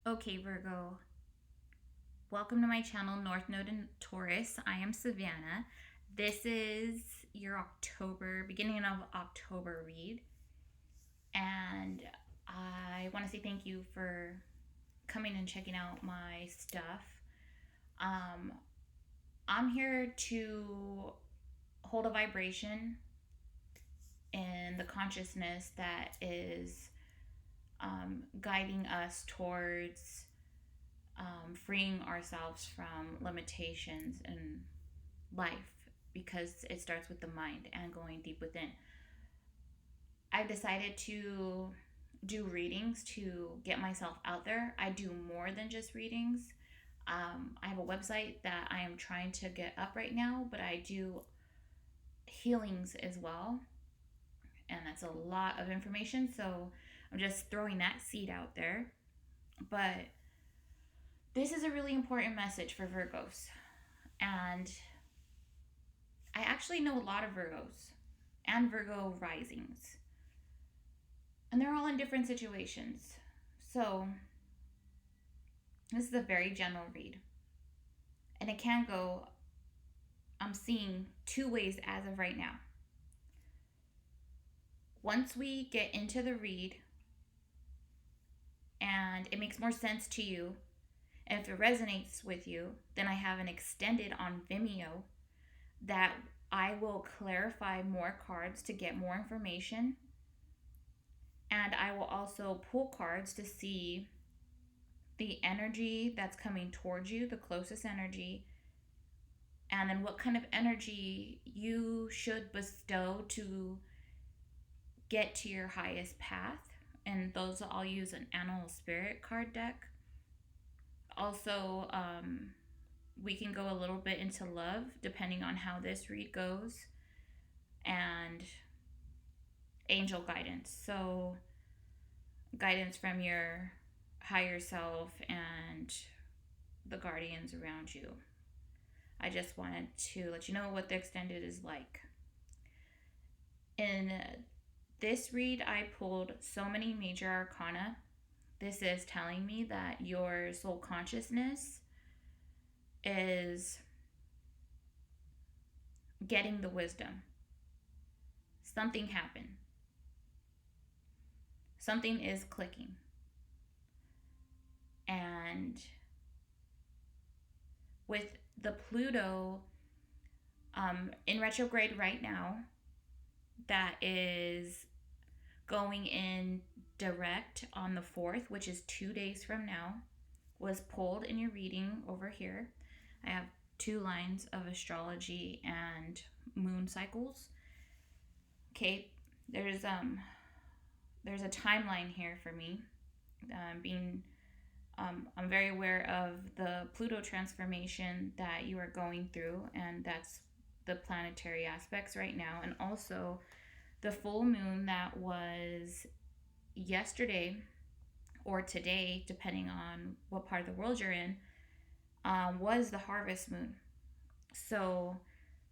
Okay, Virgo, welcome to my channel, northnodeintaurus. I am Savannah. This is your beginning of October read. And I want to say thank you for coming and checking out my stuff. Um, I'm here to hold a vibration in the consciousness that is guiding us towards freeing ourselves from limitations in life, because it starts with the mind and going deep within. I've decided to do readings to get myself out there. I do more than just readings. I have a website that I am trying to get up right now, but I do healings as well. And that's a lot of information. So I'm just throwing that seed out there. But this is a really important message for Virgos. And I actually know a lot of Virgos and Virgo risings. And they're all in different situations. So this is a very general read. And it can go, I'm seeing two ways as of right now. Once we get into the read and it makes more sense to you, and if it resonates with you, then I have an extended on Vimeo that I will clarify more cards to get more information. And I will also pull cards to see the energy that's coming towards you, the closest energy, and then what kind of energy you should bestow to get to your highest path. And those I'll use an animal spirit card deck. Also, we can go a little bit into love depending on how this read goes, and angel guidance. So, guidance from your higher self and the guardians around you. I just wanted to let you know what the extended is like. In this read, I pulled so many major arcana. This is telling me that your soul consciousness is getting the wisdom. Something happened. Something is clicking. And with the Pluto in retrograde right now, that is going in direct on the 4th, which is 2 days from now, was pulled in your reading over here. I have 2 lines of astrology and moon cycles. Okay, there's a timeline here for me. I'm very aware of the Pluto transformation that you are going through, and that's the planetary aspects right now, and also the full moon that was yesterday or today, depending on what part of the world you're in, was the harvest moon. So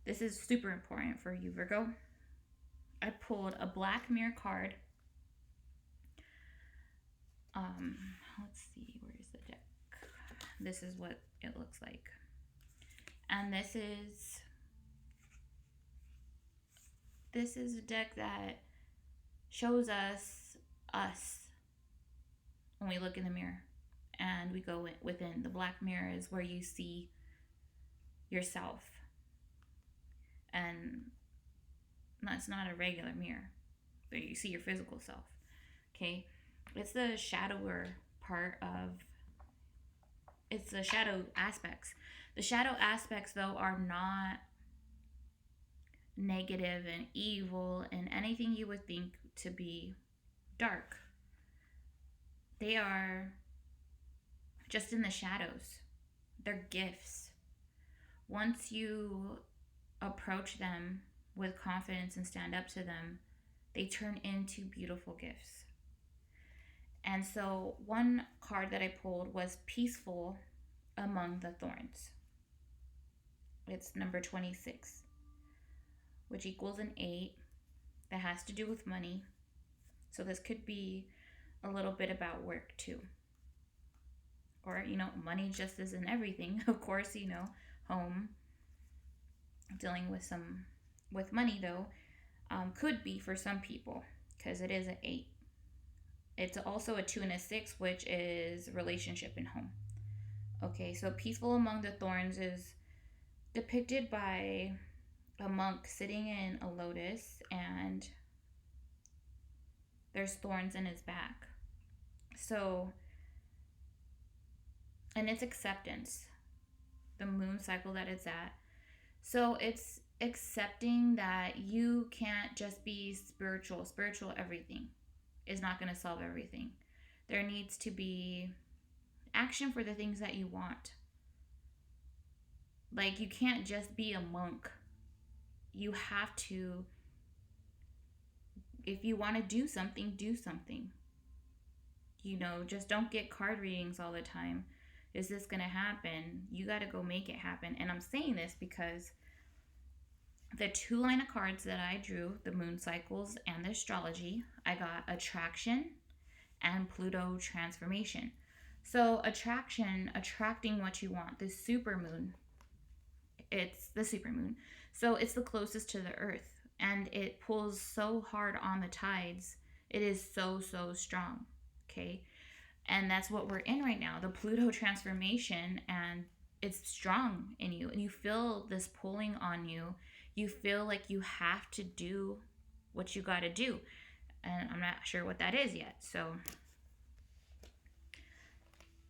this is super important for you, Virgo. I pulled a black mirror card. Let's see, where's the deck? This is what it looks like. And this is a deck that shows us when we look in the mirror and we go within. The black mirror is where you see yourself, and that's not a regular mirror, but you see your physical self. Okay, it's the shadower part of, it's the shadow aspects. The shadow aspects, though, are not negative and evil and anything you would think to be dark. They are just in the shadows. They're gifts. Once you approach them with confidence and stand up to them, they turn into beautiful gifts. And so one card that I pulled was Peaceful Among the Thorns. It's number 26, which equals an 8. That has to do with money. So this could be a little bit about work too. or, money just isn't everything. Of course, home, dealing with money though, could be for some people, because it is an 8. It's also a 2 and a 6, which is relationship and home. Okay, so peaceful among the thorns is depicted by a monk sitting in a lotus, and there's thorns in his back. So, and it's acceptance, the moon cycle that it's at. So it's accepting that you can't just be spiritual. Spiritual everything is not going to solve everything. There needs to be action for the things that you want. Like, you can't just be a monk. You have to, if you want to do something, do something. Just don't get card readings all the time. Is this going to happen? You got to go make it happen. And I'm saying this because the 2 line of cards that I drew, the moon cycles and the astrology, I got attraction and Pluto transformation. So attraction, attracting what you want. The supermoon, it's the supermoon. So it's the closest to the earth, and it pulls so hard on the tides. It is so, so strong. Okay. And that's what we're in right now, the Pluto transformation, and it's strong in you, and you feel this pulling on you. You feel like you have to do what you got to do, and I'm not sure what that is yet. So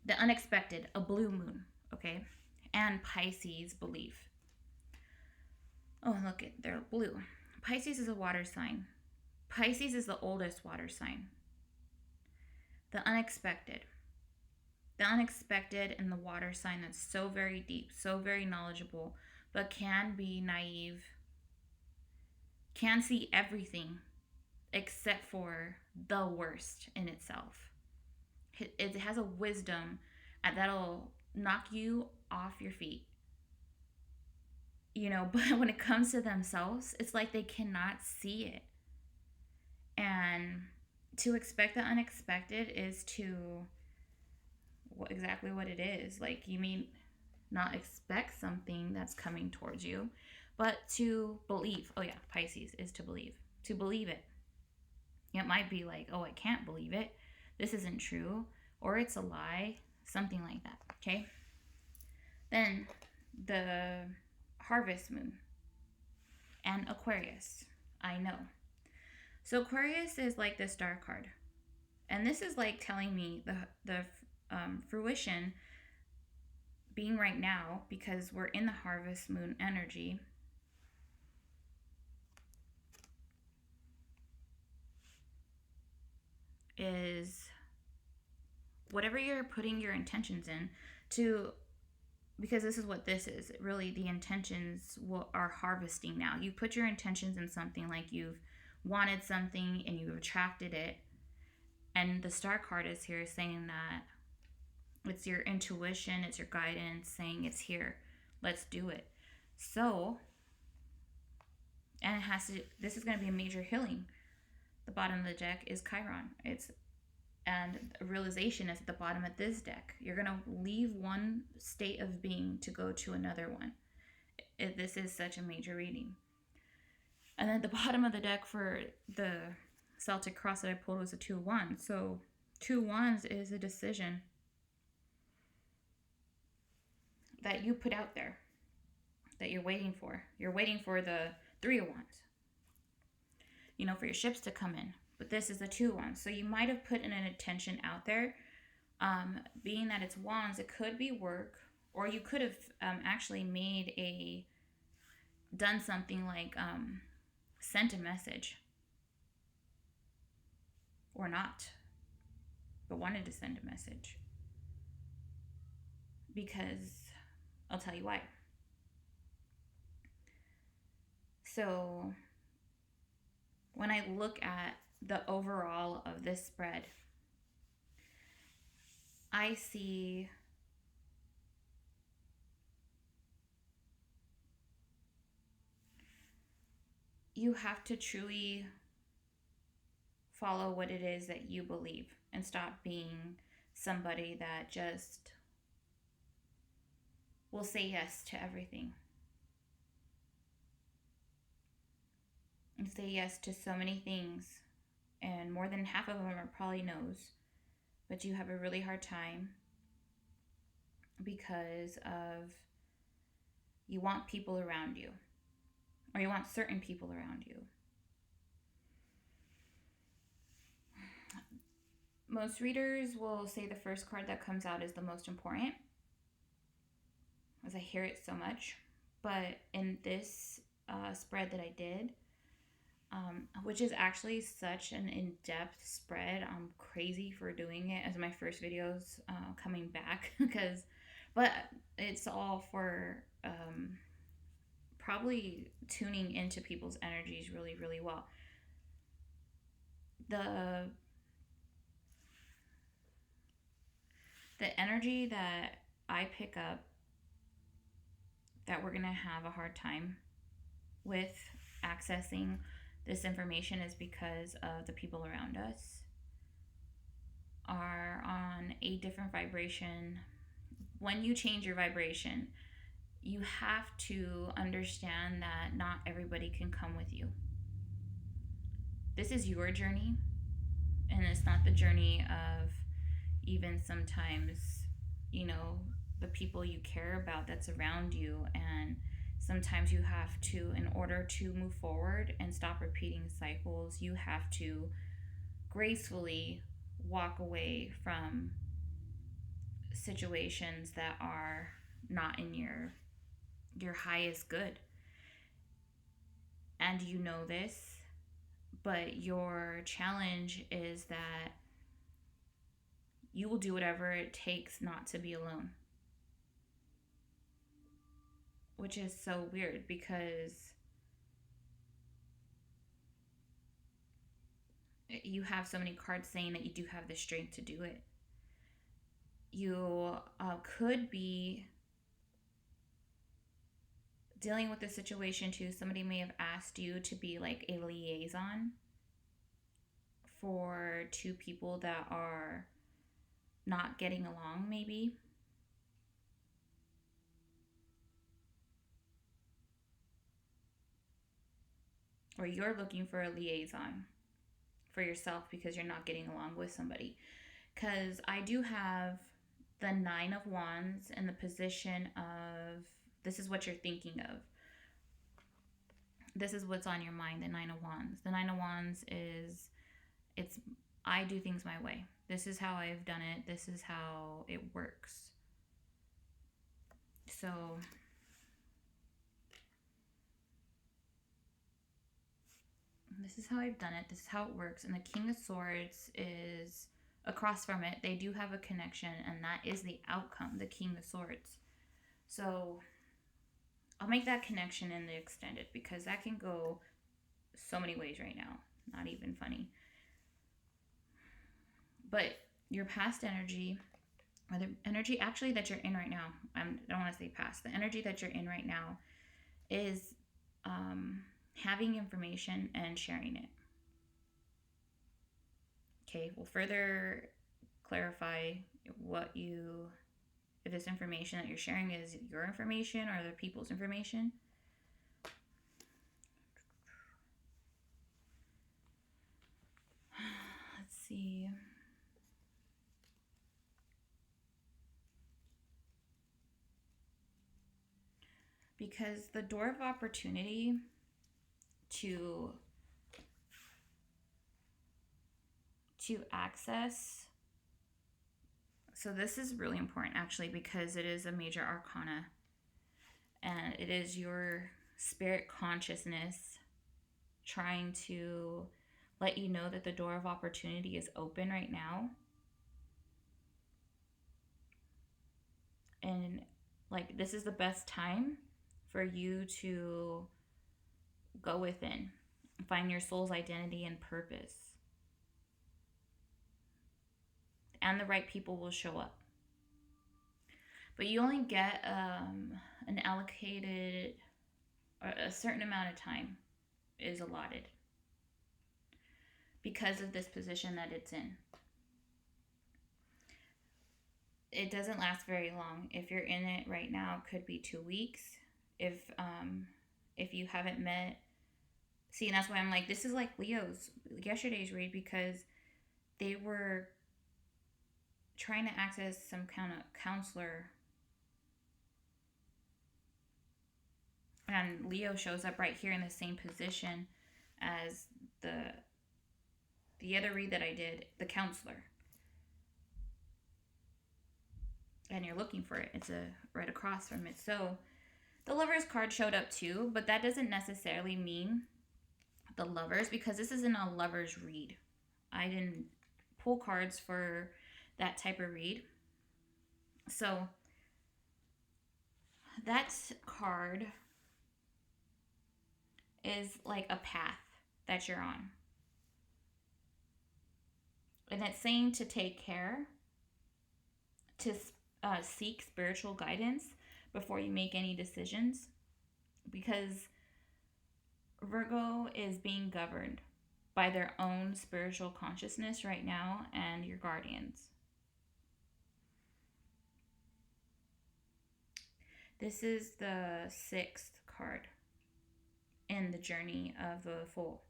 the unexpected, a blue moon, okay, and Pisces belief. Oh, look, they're blue. Pisces is a water sign. Pisces is the oldest water sign. The unexpected. The unexpected in the water sign that's so very deep, so very knowledgeable, but can be naive, can see everything except for the worst in itself. It has a wisdom that'll knock you off your feet. But when it comes to themselves, it's like they cannot see it. And to expect the unexpected is to exactly what it is. Like, you may not expect something that's coming towards you, but to believe. Oh yeah, Pisces is to believe. To believe it. It might be like, oh, I can't believe it. This isn't true. Or it's a lie. Something like that. Okay? Then the harvest moon and Aquarius. I know. So Aquarius is like the star card. And this is like telling me the fruition being right now, because we're in the harvest moon energy. Is whatever you're putting your intentions in to, because this is what this is. Really, the intentions are harvesting now. You put your intentions in something, like you've wanted something and you've attracted it. And the star card is here saying that it's your intuition, it's your guidance saying it's here. Let's do it. So, and it has to, this is going to be a major healing. The bottom of the deck is Chiron. And realization is at the bottom of this deck. You're going to leave one state of being to go to another one. This is such a major reading. And then at the bottom of the deck for the Celtic cross that I pulled was a 2 of Wands. So 2 Wands is a decision that you put out there, that you're waiting for. You're waiting for the 3 of Wands, for your ships to come in. But this is the 2 of Wands. So you might have put in an intention out there. Being that it's Wands, it could be work, or you could have actually done something like sent a message, or not, but wanted to send a message. Because I'll tell you why. So when I look at the overall of this spread, I see you have to truly follow what it is that you believe and stop being somebody that just will say yes to everything. You say yes to so many things, and more than half of them are probably no's, but you have a really hard time because of you want people around you, or you want certain people around you. Most readers will say the first card that comes out is the most important, as I hear it so much. But in this spread that I did, which is actually such an in-depth spread, I'm crazy for doing it as my first videos coming back, but it's all for probably tuning into people's energies really, really well. The energy that I pick up that we're going to have a hard time with accessing this information is because of the people around us are on a different vibration. When you change your vibration, you have to understand that not everybody can come with you. This is your journey, and it's not the journey of even sometimes, the people you care about that's around you. And sometimes you have to, in order to move forward and stop repeating cycles, you have to gracefully walk away from situations that are not in your highest good. And you know this, but your challenge is that you will do whatever it takes not to be alone. Which is so weird because you have so many cards saying that you do have the strength to do it. You could be dealing with the situation too. Somebody may have asked you to be like a liaison for two people that are not getting along, maybe. Or you're looking for a liaison for yourself because you're not getting along with somebody. Because I do have the 9 of Wands in the position of, this is what you're thinking of. This is what's on your mind, the 9 of Wands. The 9 of Wands is, I do things my way. This is how I've done it. This is how it works. So this is how I've done it. This is how it works. And the King of Swords is across from it. They do have a connection, and that is the outcome, the King of Swords. So I'll make that connection in the extended because that can go so many ways right now. Not even funny. But your past energy, or the energy actually that you're in right now, I don't want to say past, the energy that you're in right now is having information and sharing it. Okay, we'll further clarify if this information that you're sharing is your information or other people's information. Let's see. Because the door of opportunity to access, so this is really important actually because it is a major arcana and it is your spirit consciousness trying to let you know that the door of opportunity is open right now. And like, this is the best time for you to go within, find your soul's identity and purpose. And the right people will show up. But you only get an allocated, or a certain amount of time is allotted because of this position that it's in. it doesn't last very long. If you're in it right now, it could be 2 weeks. If you haven't met, see, and that's why I'm like, this is like Leo's yesterday's read, because they were trying to access some kind of counselor, and Leo shows up right here in the same position as the other read that I did, the counselor. And you're looking for it. It's right across from it. So the Lovers card showed up too, but that doesn't necessarily mean the Lovers, because this isn't a Lovers read. I didn't pull cards for that type of read. So that card is like a path that you're on. And it's saying to take care, to seek spiritual guidance before you make any decisions, because Virgo is being governed by their own spiritual consciousness right now and your guardians. This is the 6th card in the journey of the Fool.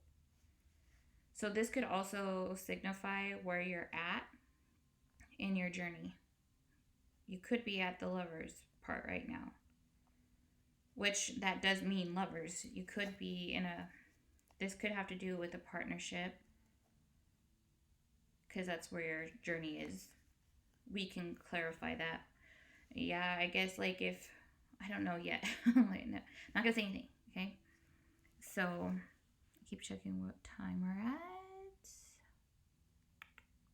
So this could also signify where you're at in your journey. You could be at the Lovers part right now, which that does mean lovers. You could be this could have to do with a partnership, because that's where your journey is. We can clarify that. Yeah, I guess like if, I don't know yet. Like, no, not gonna say anything, okay? So keep checking what time we're at.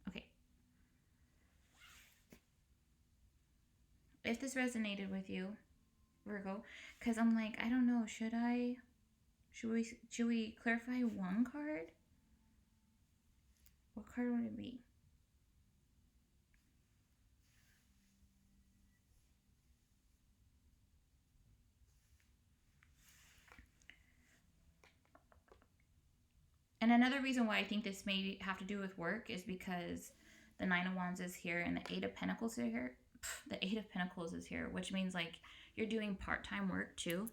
Okay. If this resonated with you, Virgo, because I'm like, I don't know, should we clarify one card? What card would it be? And another reason why I think this may have to do with work is because the 9 of Wands is here and the 8 of Pentacles is here. The 8 of Pentacles is here, which means like you're doing part-time work too.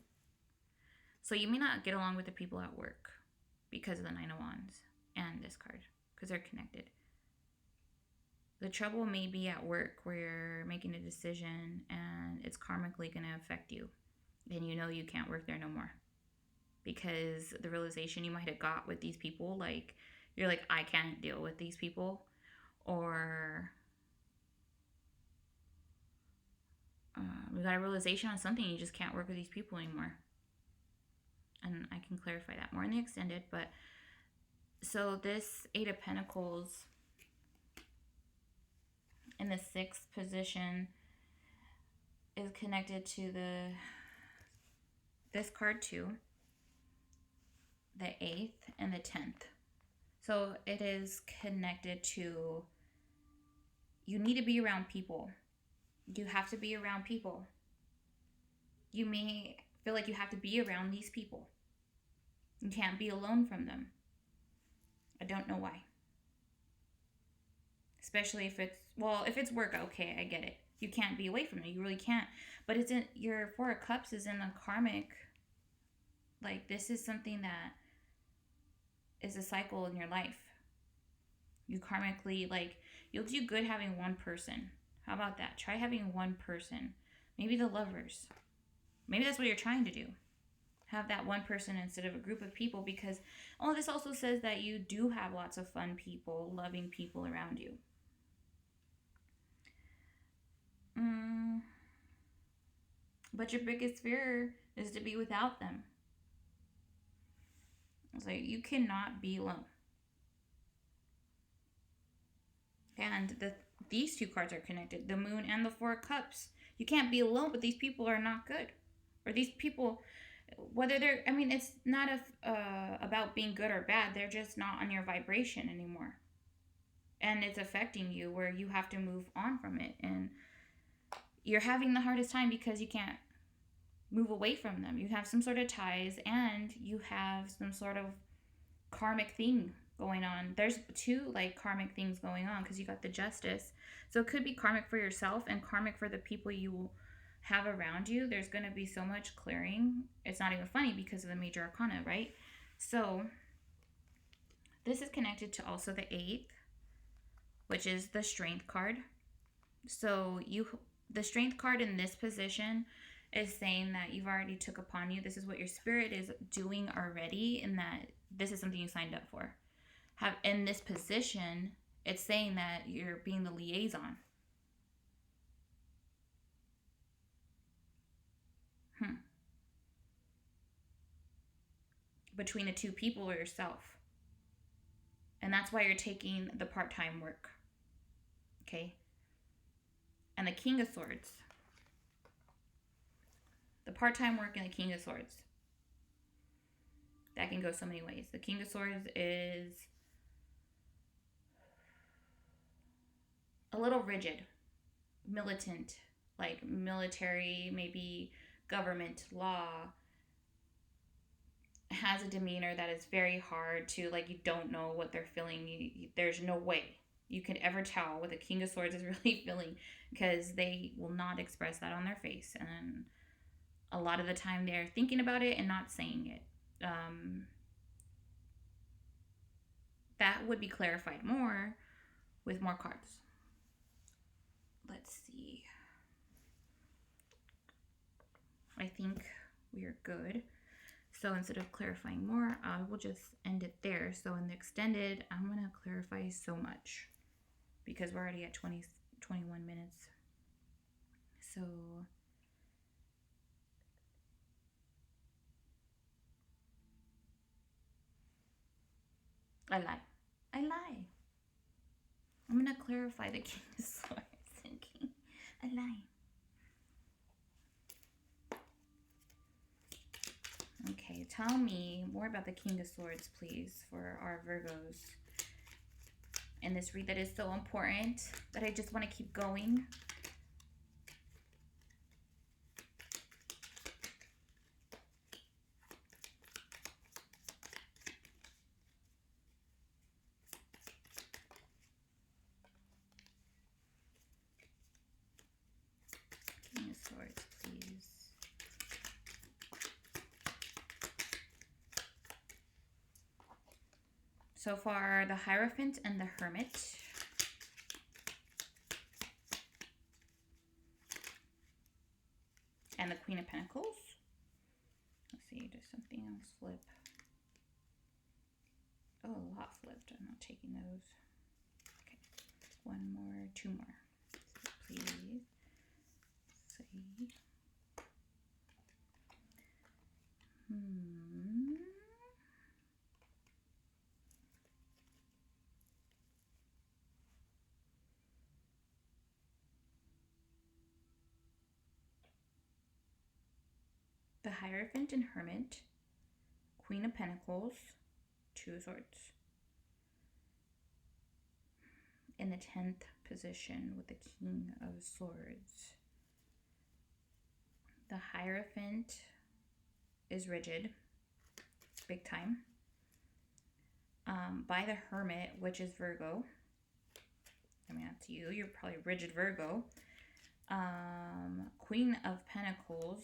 So you may not get along with the people at work because of the 9 of Wands and this card, because they're connected. The trouble may be at work where you're making a decision and it's karmically going to affect you. And you know you can't work there no more. Because the realization you might have got with these people, like, you're like, I can't deal with these people. Or we got a realization on something, you just can't work with these people anymore. And I can clarify that more in the extended. But so this 8 of Pentacles in the 6th position is connected to this card too, the 8th and the 10th. So it is connected to, you need to be around people. You have to be around people. You may feel like you have to be around these people. You can't be alone from them. I don't know why. Especially if it's work, okay, I get it. You can't be away from it. You really can't. But it's in your 4 of Cups is in the karmic. Like, this is something that is a cycle in your life. You karmically, like, you'll do good having one person. How about that? Try having one person. Maybe the Lovers. Maybe that's what you're trying to do. Have that one person instead of a group of people, because this also says that you do have lots of fun people, loving people around you. But your biggest fear is to be without them. It's like, you cannot be alone. And these 2 cards are connected, the Moon and the 4 of Cups. You can't be alone, but these people are not good. Or these people, whether they're, it's not about being good or bad. They're just not on your vibration anymore. And it's affecting you where you have to move on from it. And you're having the hardest time because you can't move away from them. You have some sort of ties and you have some sort of karmic thing going on. There's two like karmic things going on because you got the Justice. So it could be karmic for yourself and karmic for the people you have around you. There's going to be so much clearing. It's not even funny because of the major arcana, right? So this is connected to also the 8th, which is the Strength card. So the Strength card in this position is saying that you've already took upon you. This is what your spirit is doing already, and that this is something you signed up for. Have in this position, it's saying that you're being the liaison. Between the two people or yourself. And that's why you're taking the part-time work. Okay? And the King of Swords. The part-time work and the King of Swords. That can go so many ways. The King of Swords is a little rigid, militant, like military, maybe government, law, has a demeanor that is very hard to, like, you don't know what they're feeling. There's no way you could ever tell what the King of Swords is really feeling, because they will not express that on their face. And a lot of the time they're thinking about it and not saying it. That would be clarified more with more cards. Let's see. I think we are good. So instead of clarifying more, I will just end it there. So in the extended, I'm going to clarify so much because we're already at 21 minutes. So I lie. I'm going to clarify the King of Swords and King. I lie. Okay, tell me more about the King of Swords, please, for our Virgos. And this read that is so important that I just want to keep going. King of Swords, please. So far, the Hierophant and the Hermit. And the Queen of Pentacles. Let's see, does something else flip? Oh, a lot flipped. I'm not taking those. Okay, one more, two more. Please. See. The Hierophant and Hermit, Queen of Pentacles, Two of Swords. In the 10th position with the King of Swords. The Hierophant is rigid, big time. By the Hermit, which is Virgo. I mean, that's you. You're probably rigid Virgo. Queen of Pentacles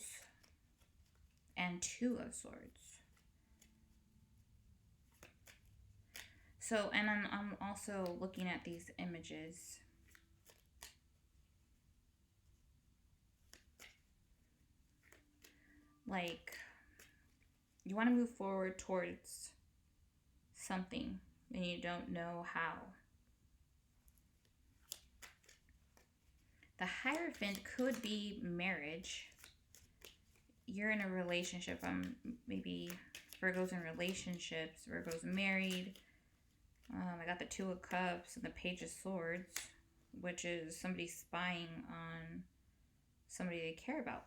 and Two of Swords. So, and I'm also looking at these images. Like, you want to move forward towards something and you don't know how. The Hierophant could be marriage. You're in a relationship. Maybe Virgo's in relationships. Virgo's married. I got the Two of Cups and the Page of Swords, which is somebody spying on somebody they care about.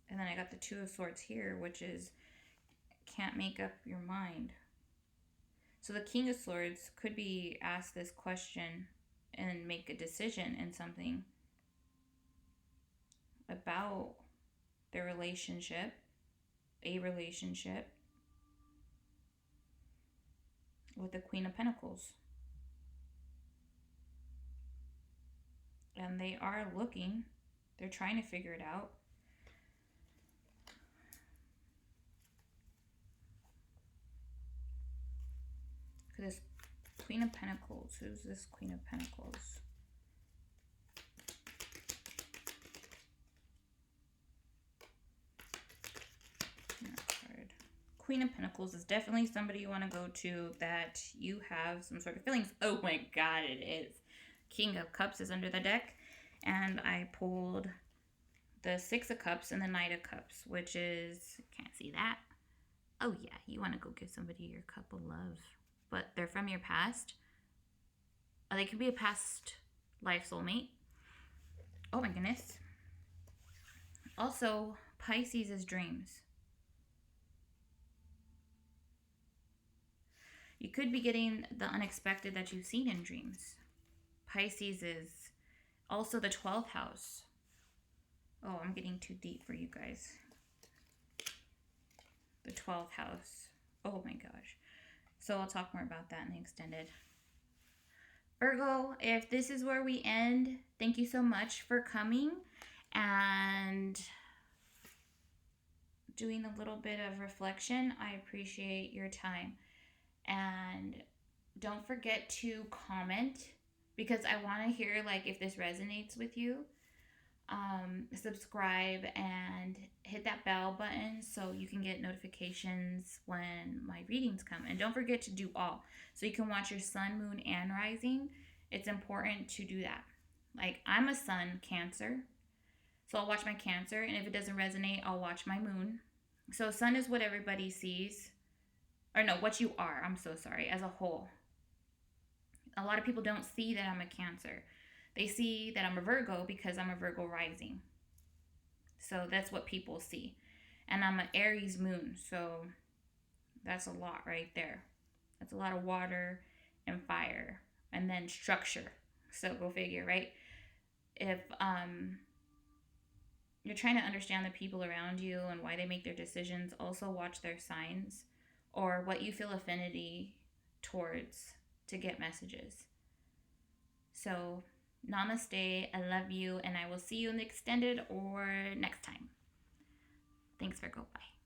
And then I got the Two of Swords here, which is can't make up your mind. So the King of Swords could be asked this question and make a decision in something about their relationship, a relationship. with the Queen of Pentacles. And they are looking. They're trying to figure it out. This Queen of Pentacles. Who's this Queen of Pentacles? Queen of Pentacles is definitely somebody you want to go to that you have some sort of feelings. Oh my God, it is. King of Cups is under the deck. And I pulled the Six of Cups and the Knight of Cups, which is, can't see that. Oh yeah, you want to go give somebody your cup of love. But they're from your past. Or they could be a past life soulmate. Oh my goodness. Also, Pisces is dreams. You could be getting the unexpected that you've seen in dreams. Pisces is also the 12th house. Oh, I'm getting too deep for you guys. The 12th house. Oh my gosh. So I'll talk more about that in the extended. Virgo, if this is where we end, thank you so much for coming and doing a little bit of reflection. I appreciate your time. And don't forget to comment, because I want to hear like if this resonates with you. Subscribe and hit that bell button so you can get notifications when my readings come. And don't forget to do all, so you can watch your sun, moon, and rising. It's important to do that. Like, I'm a sun Cancer, so I'll watch my Cancer, and if it doesn't resonate, I'll watch my moon. So sun is what everybody sees. Or no, what you are, I'm so sorry, as a whole. A lot of people don't see that I'm a Cancer. They see that I'm a Virgo because I'm a Virgo rising. So that's what people see. And I'm an Aries moon, so that's a lot right there. That's a lot of water and fire. And then structure. So go figure, right? If you're trying to understand the people around you and why they make their decisions, also watch their signs or what you feel affinity towards to get messages. So namaste, I love you, and I will see you in the extended or next time. Thanks, Virgo. Bye.